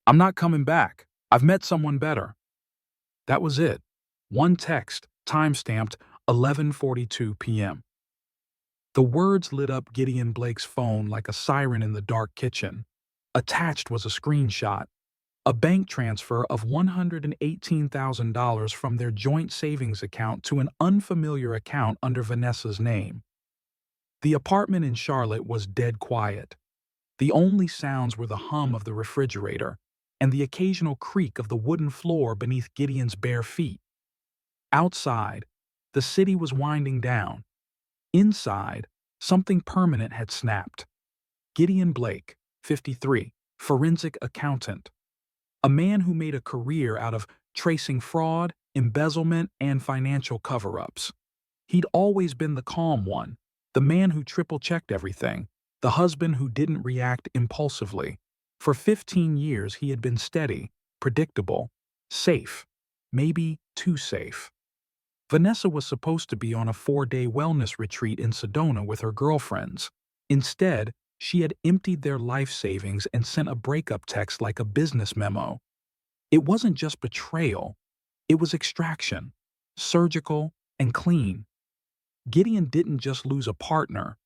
I'm not coming back. I've met someone better. That was it. One text, time-stamped 11:42 p.m. The words lit up Gideon Blake's phone like a siren in the dark kitchen. Attached was a screenshot, a bank transfer of $118,000 from their joint savings account to an unfamiliar account under Vanessa's name. The apartment in Charlotte was dead quiet. The only sounds were the hum of the refrigerator and the occasional creak of the wooden floor beneath Gideon's bare feet. Outside, the city was winding down. Inside, something permanent had snapped. Gideon Blake, 53, forensic accountant. A man who made a career out of tracing fraud, embezzlement, and financial cover-ups. He'd always been the calm one, the man who triple-checked everything, the husband who didn't react impulsively. For 15 years he had been steady, predictable, safe, maybe too safe. Vanessa was supposed to be on a 4-day wellness retreat in Sedona with her girlfriends. Instead, she had emptied their life savings and sent a breakup text like a business memo. It wasn't just betrayal, it was extraction, surgical and clean. Gideon didn't just lose a partner,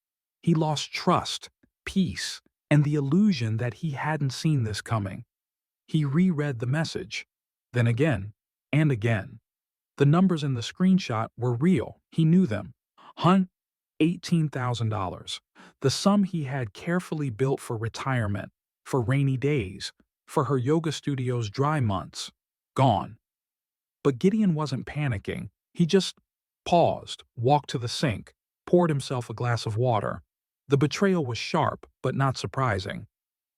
he lost trust, peace, and the illusion that he hadn't seen this coming. He reread the message, then again, and again. The numbers in the screenshot were real, he knew them. $18,000, the sum he had carefully built for retirement, for rainy days, for her yoga studio's dry months. Gone. But Gideon wasn't panicking. He just paused, walked to the sink, poured himself a glass of water. The betrayal was sharp, but not surprising.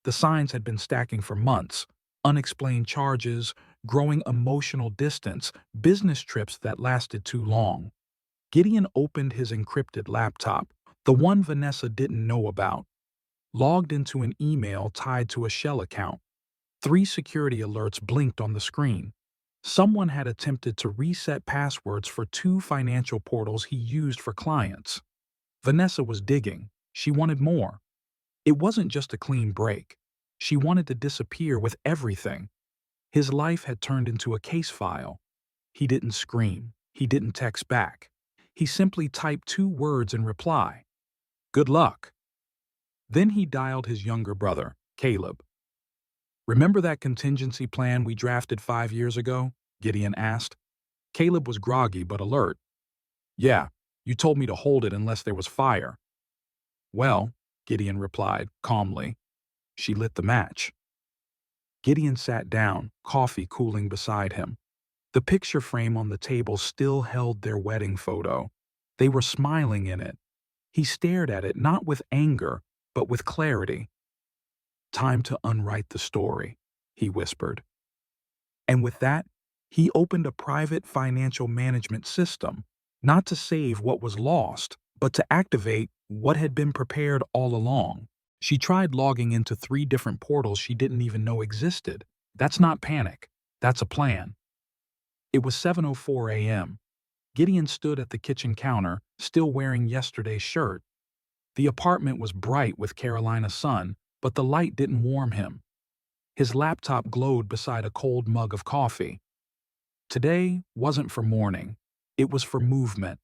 The signs had been stacking for months. Unexplained charges, growing emotional distance, business trips that lasted too long. Gideon opened his encrypted laptop, the one Vanessa didn't know about, logged into an email tied to a shell account. 3 security alerts blinked on the screen. Someone had attempted to reset passwords for 2 financial portals he used for clients. Vanessa was digging. She wanted more. It wasn't just a clean break. She wanted to disappear with everything. His life had turned into a case file. He didn't scream. He didn't text back. He simply typed 2 words in reply. Good luck. Then he dialed his younger brother, Caleb. Remember that contingency plan we drafted 5 years ago? Gideon asked. Caleb was groggy but alert. Yeah, you told me to hold it unless there was fire. Well, Gideon replied, calmly. She lit the match. Gideon sat down, coffee cooling beside him. The picture frame on the table still held their wedding photo. They were smiling in it. He stared at it not with anger, but with clarity. Time to unwrite the story, he whispered. And with that, he opened a private financial management system, not to save what was lost, but to activate what had been prepared all along. She tried logging into 3 different portals she didn't even know existed. That's not panic. That's a plan. It was 7:04 a.m. Gideon stood at the kitchen counter, still wearing yesterday's shirt. The apartment was bright with Carolina sun, but the light didn't warm him. His laptop glowed beside a cold mug of coffee. Today wasn't for mourning. It was for movement.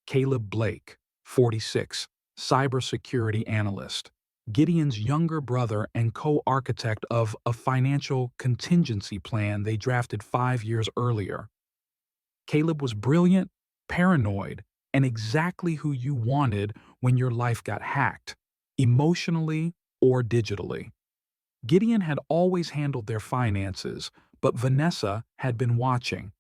Caleb Blake, 46, cybersecurity analyst. Gideon's younger brother and co-architect of a financial contingency plan they drafted 5 years earlier. Caleb was brilliant, paranoid, and exactly who you wanted when your life got hacked, emotionally or digitally. Gideon had always handled their finances, but Vanessa had been watching.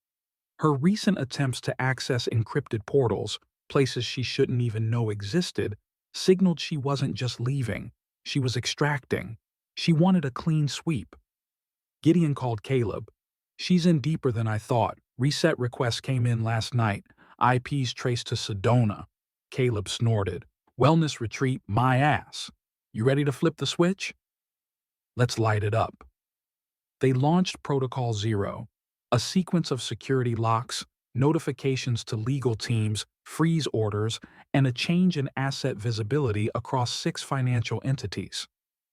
Her recent attempts to access encrypted portals, places she shouldn't even know existed, signaled she wasn't just leaving, she was extracting. She wanted a clean sweep. Gideon called Caleb. She's in deeper than I thought. Reset requests came in last night. IPs traced to Sedona. Caleb snorted. Wellness retreat, my ass. You ready to flip the switch? Let's light it up. They launched Protocol Zero, a sequence of security locks, notifications to legal teams, freeze orders, and a change in asset visibility across 6 financial entities.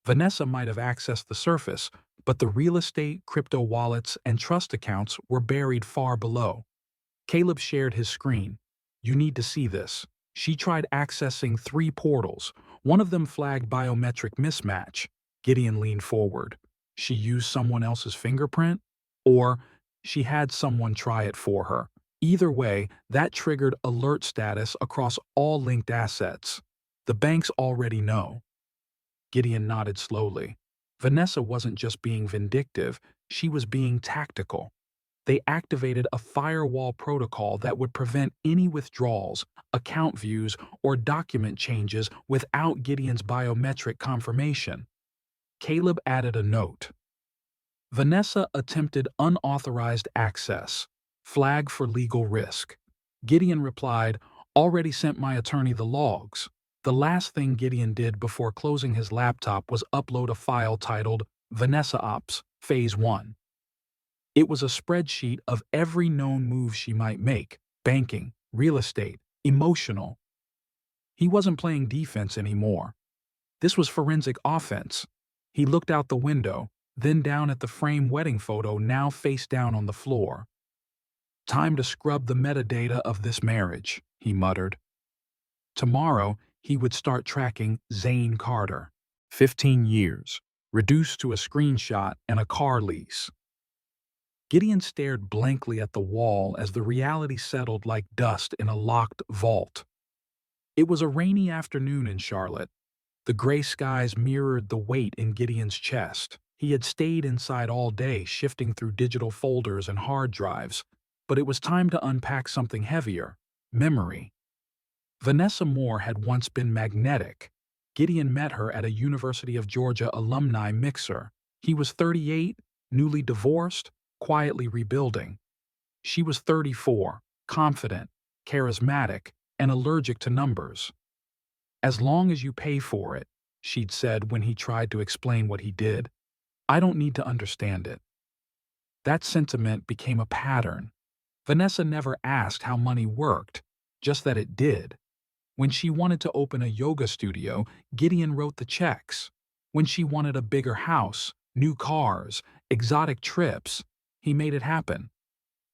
Vanessa might have accessed the surface, but the real estate, crypto wallets, and trust accounts were buried far below. Caleb shared his screen. "You need to see this." She tried accessing 3 portals, one of them flagged biometric mismatch. Gideon leaned forward. She used someone else's fingerprint? Or she had someone try it for her. Either way, that triggered alert status across all linked assets. The banks already know. Gideon nodded slowly. Vanessa wasn't just being vindictive, she was being tactical. They activated a firewall protocol that would prevent any withdrawals, account views, or document changes without Gideon's biometric confirmation. Caleb added a note. Vanessa attempted unauthorized access. Flag for legal risk. Gideon replied, "Already sent my attorney the logs." The last thing Gideon did before closing his laptop was upload a file titled Vanessa Ops, Phase 1. It was a spreadsheet of every known move she might make: banking, real estate, emotional. He wasn't playing defense anymore. This was forensic offense. He looked out the window, then down at the framed wedding photo now face down on the floor. "Time to scrub the metadata of this marriage," he muttered. Tomorrow, he would start tracking Zane Carter. 15 years, reduced to a screenshot and a car lease. Gideon stared blankly at the wall as the reality settled like dust in a locked vault. It was a rainy afternoon in Charlotte. The gray skies mirrored the weight in Gideon's chest. He had stayed inside all day, shifting through digital folders and hard drives, but it was time to unpack something heavier: memory. Vanessa Moore had once been magnetic. Gideon met her at a University of Georgia alumni mixer. He was 38, newly divorced, quietly rebuilding. She was 34, confident, charismatic, and allergic to numbers. "As long as you pay for it," she'd said when he tried to explain what he did. "I don't need to understand it." That sentiment became a pattern. Vanessa never asked how money worked, just that it did. When she wanted to open a yoga studio, Gideon wrote the checks. When she wanted a bigger house, new cars, exotic trips, he made it happen.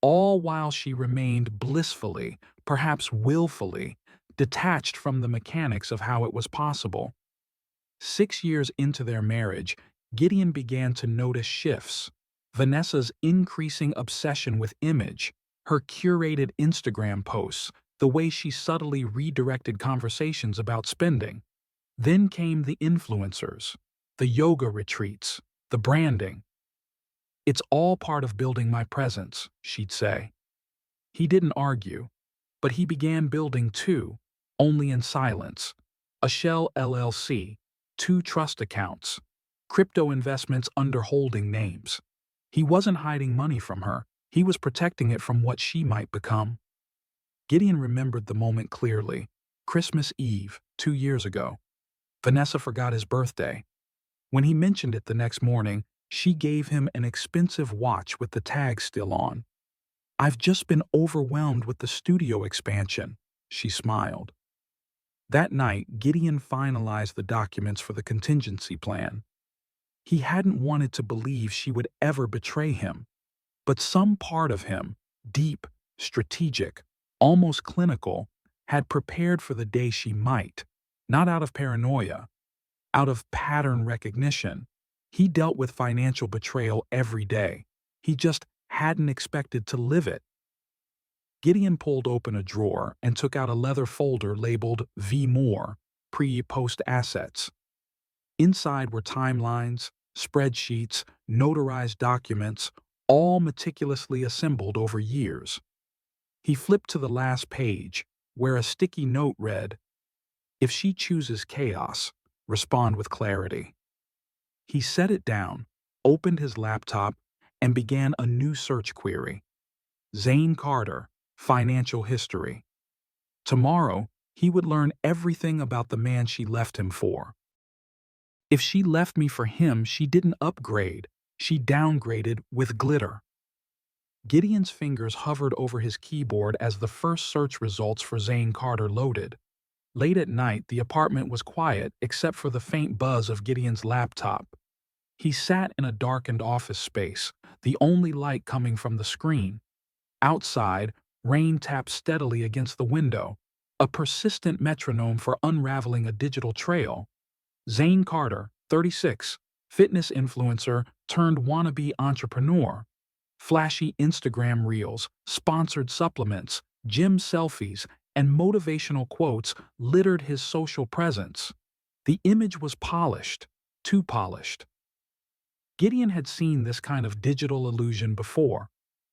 All while she remained blissfully, perhaps willfully, detached from the mechanics of how it was possible. 6 years into their marriage, Gideon began to notice shifts. Vanessa's increasing obsession with image, her curated Instagram posts, the way she subtly redirected conversations about spending. Then came the influencers, the yoga retreats, the branding. "It's all part of building my presence," she'd say. He didn't argue, but he began building too, only in silence. A shell LLC, 2 trust accounts, crypto investments under holding names. He wasn't hiding money from her, he was protecting it from what she might become. Gideon remembered the moment clearly. Christmas Eve, 2 years ago. Vanessa forgot his birthday. When he mentioned it the next morning, she gave him an expensive watch with the tag still on. "I've just been overwhelmed with the studio expansion," she smiled. That night, Gideon finalized the documents for the contingency plan. He hadn't wanted to believe she would ever betray him, but some part of him, deep, strategic, almost clinical, had prepared for the day she might, not out of paranoia, out of pattern recognition. He dealt with financial betrayal every day. He just hadn't expected to live it. Gideon pulled open a drawer and took out a leather folder labeled V More, Pre-Post Assets. Inside were timelines, spreadsheets, notarized documents, all meticulously assembled over years. He flipped to the last page, where a sticky note read, "If she chooses chaos, respond with clarity." He set it down, opened his laptop, and began a new search query. Zane Carter, financial history. Tomorrow, he would learn everything about the man she left him for. If she left me for him, she didn't upgrade, she downgraded with glitter. Gideon's fingers hovered over his keyboard as the first search results for Zane Carter loaded. Late at night, the apartment was quiet except for the faint buzz of Gideon's laptop. He sat in a darkened office space, the only light coming from the screen. Outside, rain tapped steadily against the window, a persistent metronome for unraveling a digital trail. Zane Carter, 36, fitness influencer turned wannabe entrepreneur. Flashy Instagram reels, sponsored supplements, gym selfies, and motivational quotes littered his social presence. The image was polished, too polished. Gideon had seen this kind of digital illusion before,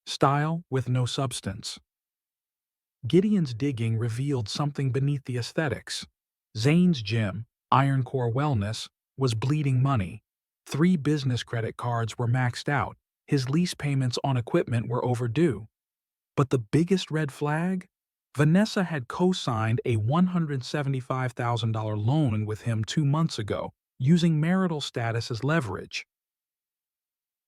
style with no substance. Gideon's digging revealed something beneath the aesthetics. Zane's gym, Iron Core Wellness, was bleeding money. 3 business credit cards were maxed out. His lease payments on equipment were overdue. But the biggest red flag? Vanessa had co-signed a $175,000 loan with him 2 months ago, using marital status as leverage.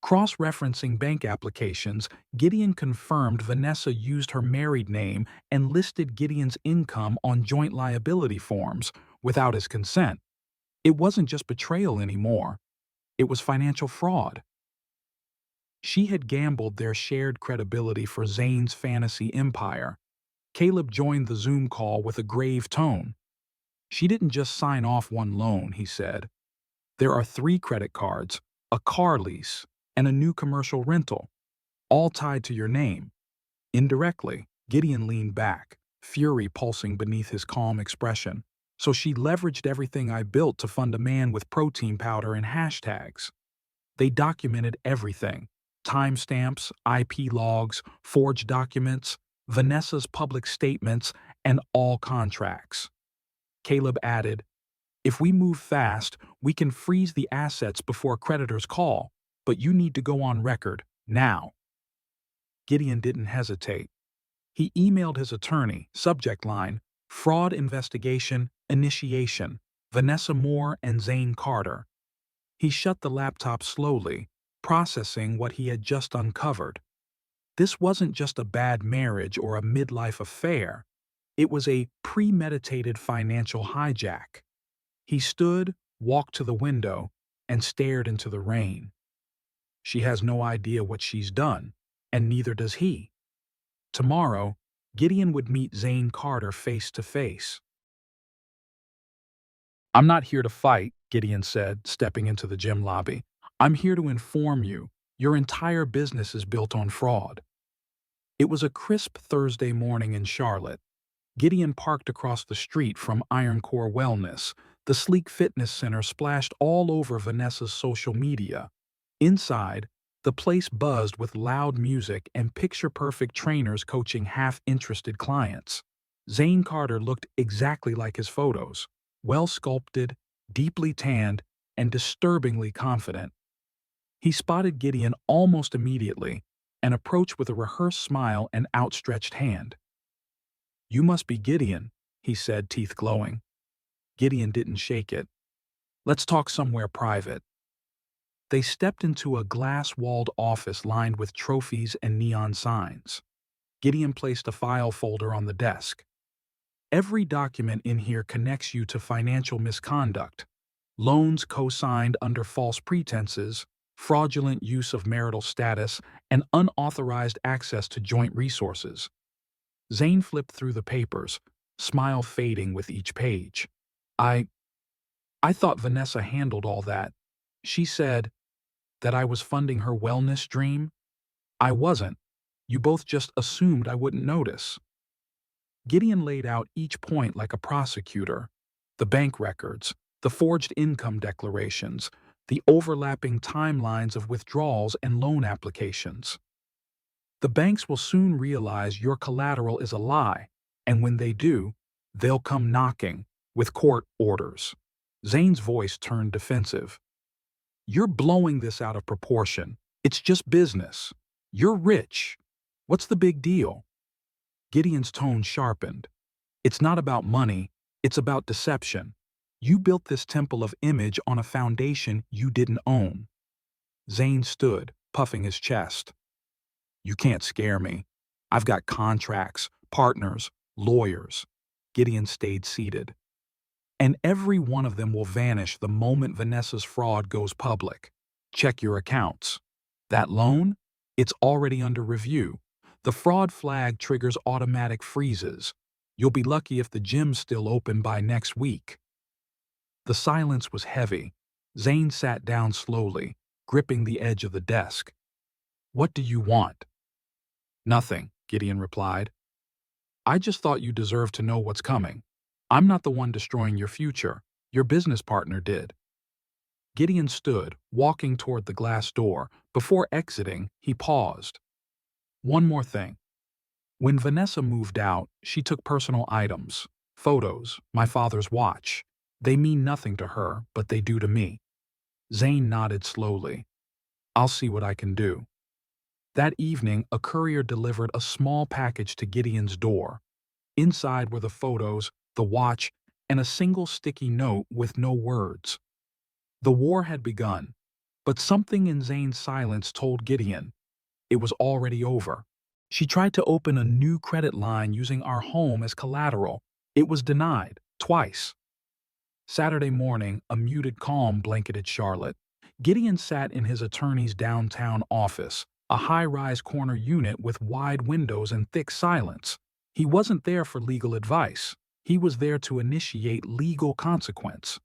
Cross-referencing bank applications, Gideon confirmed Vanessa used her married name and listed Gideon's income on joint liability forms without his consent. It wasn't just betrayal anymore. It was financial fraud. She had gambled their shared credibility for Zane's fantasy empire. Caleb joined the Zoom call with a grave tone. She didn't just sign off one loan, he said. There are 3 credit cards, a car lease, and a new commercial rental, all tied to your name. Indirectly, Gideon leaned back, fury pulsing beneath his calm expression. So she leveraged everything I built to fund a man with protein powder and hashtags. They documented everything: timestamps, IP logs, forged documents, Vanessa's public statements, and all contracts. Caleb added, "If we move fast, we can freeze the assets before creditors call, but you need to go on record, now." Gideon didn't hesitate. He emailed his attorney, subject line, "Fraud Investigation, Initiation, Vanessa Moore and Zane Carter." He shut the laptop slowly, processing what he had just uncovered. This wasn't just a bad marriage or a midlife affair. It was a premeditated financial hijack. He stood, walked to the window, and stared into the rain. She has no idea what she's done, and neither does he. Tomorrow, Gideon would meet Zane Carter face to face. "I'm not here to fight," Gideon said, stepping into the gym lobby. "I'm here to inform you. Your entire business is built on fraud." It was a crisp Thursday morning in Charlotte. Gideon parked across the street from Iron Core Wellness. The sleek fitness center splashed all over Vanessa's social media. Inside, the place buzzed with loud music and picture-perfect trainers coaching half-interested clients. Zane Carter looked exactly like his photos, well-sculpted, deeply tanned, and disturbingly confident. He spotted Gideon almost immediately and approached with a rehearsed smile and outstretched hand. "You must be Gideon," he said, teeth glowing. Gideon didn't shake it. "Let's talk somewhere private." They stepped into a glass-walled office lined with trophies and neon signs. Gideon placed a file folder on the desk. "Every document in here connects you to financial misconduct: loans co-signed under false pretenses, fraudulent use of marital status, and unauthorized access to joint resources." Zane flipped through the papers, smile fading with each page. I thought Vanessa handled all that. She said that I was funding her wellness dream. I wasn't. You both just assumed I wouldn't notice." Gideon laid out each point like a prosecutor: the bank records, the forged income declarations, the overlapping timelines of withdrawals and loan applications. "The banks will soon realize your collateral is a lie, and when they do, they'll come knocking with court orders." Zane's voice turned defensive. "You're blowing this out of proportion. It's just business. You're rich. What's the big deal?" Gideon's tone sharpened. "It's not about money. It's about deception. You built this temple of image on a foundation you didn't own." Zane stood, puffing his chest. "You can't scare me. I've got contracts, partners, lawyers." Gideon stayed seated. "And every one of them will vanish the moment Vanessa's fraud goes public. Check your accounts. That loan? It's already under review. The fraud flag triggers automatic freezes. You'll be lucky if the gym's still open by next week. The silence was heavy. Zane sat down slowly, gripping the edge of the desk. What do you want? Nothing, Gideon replied. I just thought you deserved to know what's coming. I'm not the one destroying your future. Your business partner did. Gideon stood, walking toward the glass door. Before exiting, he paused. One more thing. When Vanessa moved out, she took personal items, photos, my father's watch. They mean nothing to her, but they do to me. Zane nodded slowly. I'll see what I can do. That evening, a courier delivered a small package to Gideon's door. Inside were the photos, the watch, and a single sticky note with no words. The war had begun, but something in Zane's silence told Gideon it was already over. She tried to open a new credit line using our home as collateral. It was denied, twice. Saturday morning, a muted calm blanketed Charlotte. Gideon sat in his attorney's downtown office, a high-rise corner unit with wide windows and thick silence. He wasn't there for legal advice. He was there to initiate legal consequence.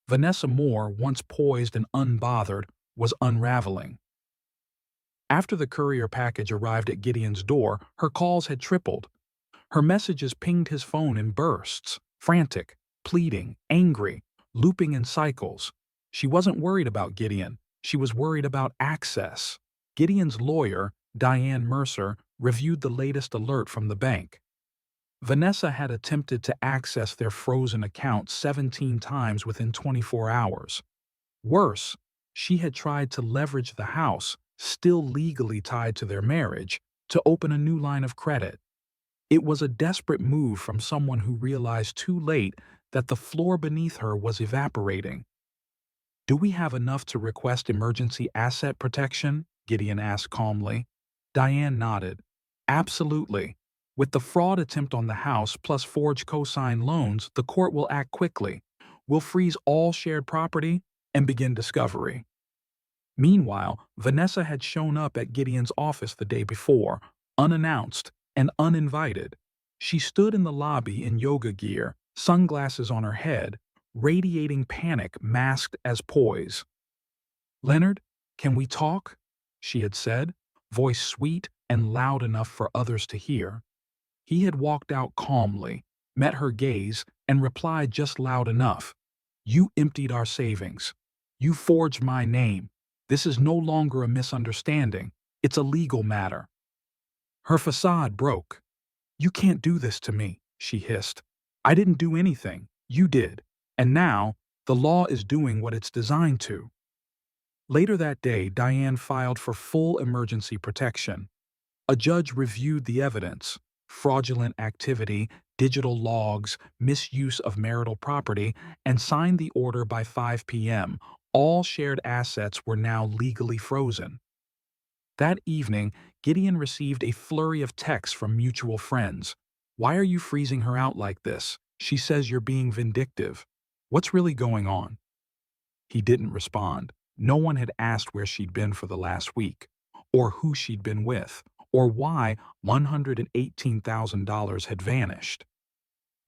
Vanessa Moore, once poised and unbothered, was unraveling. After the courier package arrived at Gideon's door, her calls had tripled. Her messages pinged his phone in bursts, frantic, pleading, angry, looping in cycles. She wasn't worried about Gideon. She was worried about access. Gideon's lawyer, Diane Mercer, reviewed the latest alert from the bank. Vanessa had attempted to access their frozen account 17 times within 24 hours. Worse, she had tried to leverage the house, still legally tied to their marriage, to open a new line of credit. It was a desperate move from someone who realized too late that the floor beneath her was evaporating. Do we have enough to request emergency asset protection? Gideon asked calmly. Diane nodded. Absolutely. With the fraud attempt on the house plus forged cosign loans, the court will act quickly. We'll freeze all shared property and begin discovery. Meanwhile, Vanessa had shown up at Gideon's office the day before, unannounced and uninvited. She stood in the lobby in yoga gear, sunglasses on her head, radiating panic masked as poise. Leonard, can we talk? She had said, voice sweet and loud enough for others to hear. He had walked out calmly, met her gaze, and replied just loud enough. You emptied our savings. You forged my name. This is no longer a misunderstanding. It's a legal matter. Her facade broke. You can't do this to me, she hissed. I didn't do anything. You did. And now, the law is doing what it's designed to. Later that day, Diane filed for full emergency protection. A judge reviewed the evidence: fraudulent activity, digital logs, misuse of marital property, and signed the order by 5 p.m. All shared assets were now legally frozen. That evening, Gideon received a flurry of texts from mutual friends. Why are you freezing her out like this? She says you're being vindictive. What's really going on? He didn't respond. No one had asked where she'd been for the last week, or who she'd been with, or why $118,000 had vanished.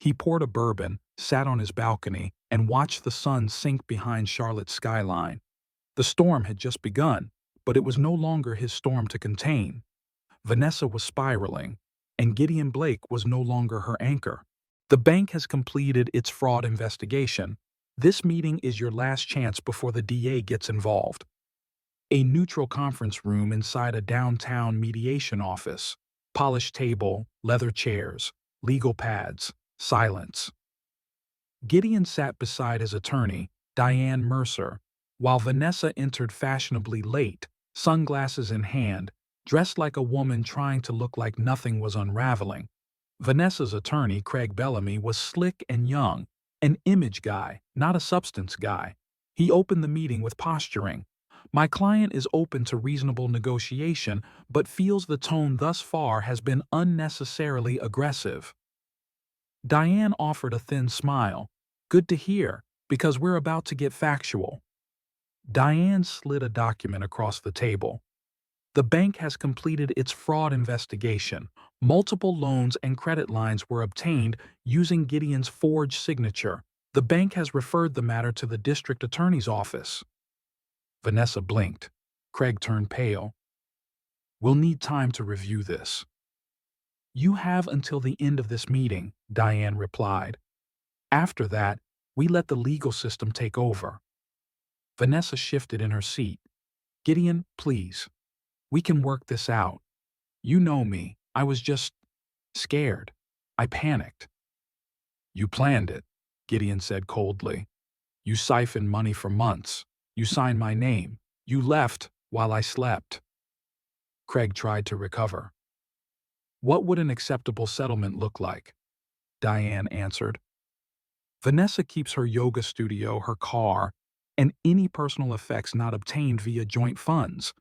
He poured a bourbon, sat on his balcony, and watched the sun sink behind Charlotte's skyline. The storm had just begun, but it was no longer his storm to contain. Vanessa was spiraling, and Gideon Blake was no longer her anchor. The bank has completed its fraud investigation. This meeting is your last chance before the DA gets involved. A neutral conference room inside a downtown mediation office. Polished table, leather chairs, legal pads, silence. Gideon sat beside his attorney, Diane Mercer, while Vanessa entered fashionably late, sunglasses in hand, dressed like a woman trying to look like nothing was unraveling. Vanessa's attorney, Craig Bellamy, was slick and young, an image guy, not a substance guy. He opened the meeting with posturing. My client is open to reasonable negotiation, but feels the tone thus far has been unnecessarily aggressive. Diane offered a thin smile. Good to hear, because we're about to get factual. Diane slid a document across the table. The bank has completed its fraud investigation. Multiple loans and credit lines were obtained using Gideon's forged signature. The bank has referred the matter to the district attorney's office. Vanessa blinked. Craig turned pale. We'll need time to review this. You have until the end of this meeting, Diane replied. After that, we let the legal system take over. Vanessa shifted in her seat. Gideon, please. We can work this out. You know me. I was just scared. I panicked. You planned it, Gideon said coldly. You siphoned money for months. You signed my name. You left while I slept. Craig tried to recover. What would an acceptable settlement look like? Diane answered. Vanessa keeps her yoga studio, her car, and any personal effects not obtained via joint funds.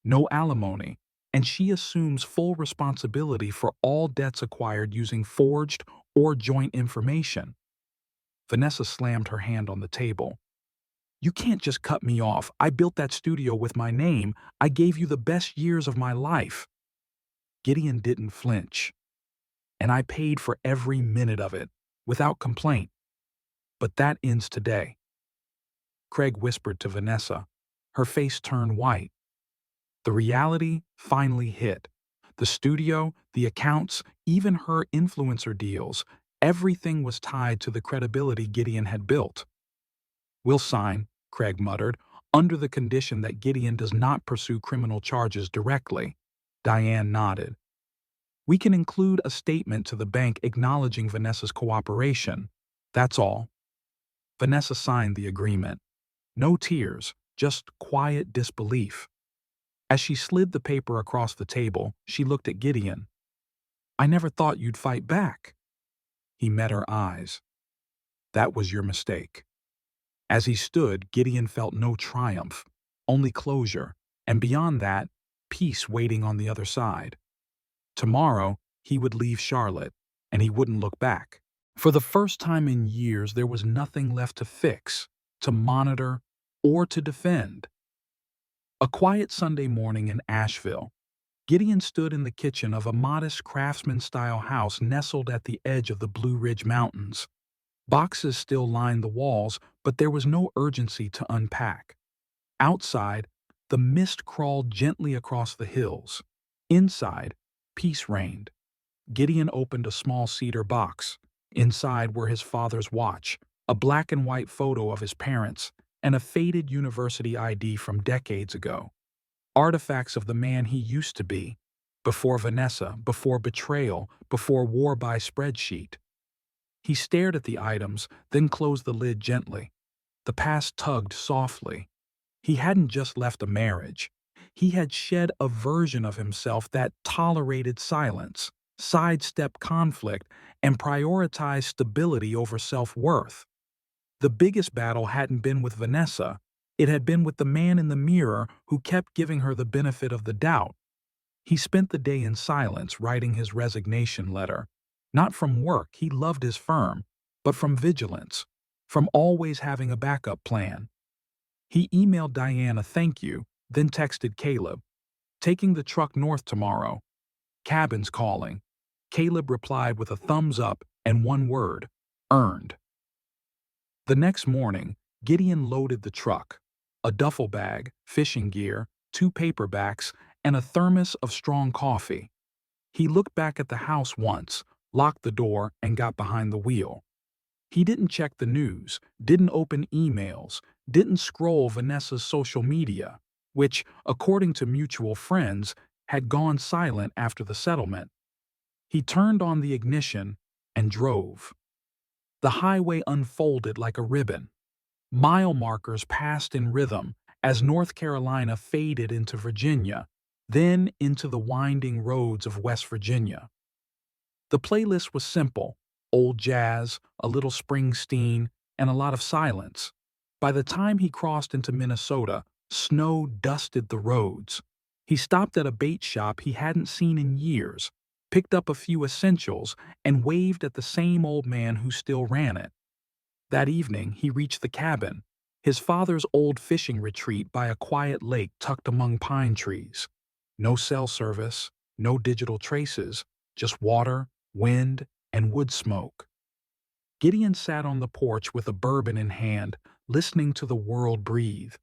No alimony, and she assumes full responsibility for all debts acquired using forged or joint information. Vanessa slammed her hand on the table. You can't just cut me off. I built that studio with my name. I gave you the best years of my life. Gideon didn't flinch. And I paid for every minute of it, without complaint. But that ends today. Craig whispered to Vanessa. Her face turned white. The reality finally hit. The studio, the accounts, even her influencer deals, everything was tied to the credibility Gideon had built. We'll sign, Craig muttered, under the condition that Gideon does not pursue criminal charges directly. Diane nodded. We can include a statement to the bank acknowledging Vanessa's cooperation. That's all. Vanessa signed the agreement. No tears, just quiet disbelief. As she slid the paper across the table, she looked at Gideon. I never thought you'd fight back. He met her eyes. That was your mistake. As he stood, Gideon felt no triumph, only closure, and beyond that, peace waiting on the other side. Tomorrow, he would leave Charlotte, and he wouldn't look back. For the first time in years, there was nothing left to fix, to monitor, or to defend. A quiet Sunday morning in Asheville, Gideon stood in the kitchen of a modest craftsman-style house nestled at the edge of the Blue Ridge Mountains. Boxes still lined the walls, but there was no urgency to unpack. Outside, the mist crawled gently across the hills. Inside, peace reigned. Gideon opened a small cedar box. Inside were his father's watch, a black and white photo of his parents, and a faded university ID from decades ago. Artifacts of the man he used to be, before Vanessa, before betrayal, before war by spreadsheet. He stared at the items, then closed the lid gently. The past tugged softly. He hadn't just left a marriage. He had shed a version of himself that tolerated silence, sidestepped conflict, and prioritized stability over self-worth. The biggest battle hadn't been with Vanessa. It had been with the man in the mirror who kept giving her the benefit of the doubt. He spent the day in silence writing his resignation letter. Not from work, he loved his firm, but from vigilance, from always having a backup plan. He emailed Diane a thank you, then texted Caleb. Taking the truck north tomorrow. Cabin's calling. Caleb replied with a thumbs up and one word, earned. The next morning, Gideon loaded the truck. A duffel bag, fishing gear, 2 paperbacks, and a thermos of strong coffee. He looked back at the house once, locked the door, and got behind the wheel. He didn't check the news, didn't open emails, didn't scroll Vanessa's social media, which, according to mutual friends, had gone silent after the settlement. He turned on the ignition and drove. The highway unfolded like a ribbon. Mile markers passed in rhythm as North Carolina faded into Virginia, then into the winding roads of West Virginia. The playlist was simple: old jazz, a little Springsteen, and a lot of silence. By the time he crossed into Minnesota, snow dusted the roads. He stopped at a bait shop he hadn't seen in years, picked up a few essentials, and waved at the same old man who still ran it. That evening, he reached the cabin. His father's old fishing retreat by a quiet lake tucked among pine trees. No cell service, no digital traces, just water, wind, and wood smoke. Gideon sat on the porch with a bourbon in hand, listening to the world breathe.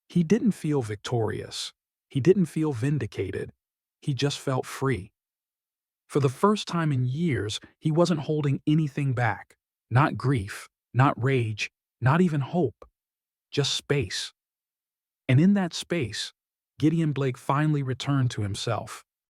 He didn't feel victorious. He didn't feel vindicated. He just felt free. For the first time in years, he wasn't holding anything back. Not grief, not rage, not even hope. Just space. And in that space, Gideon Blake finally returned to himself.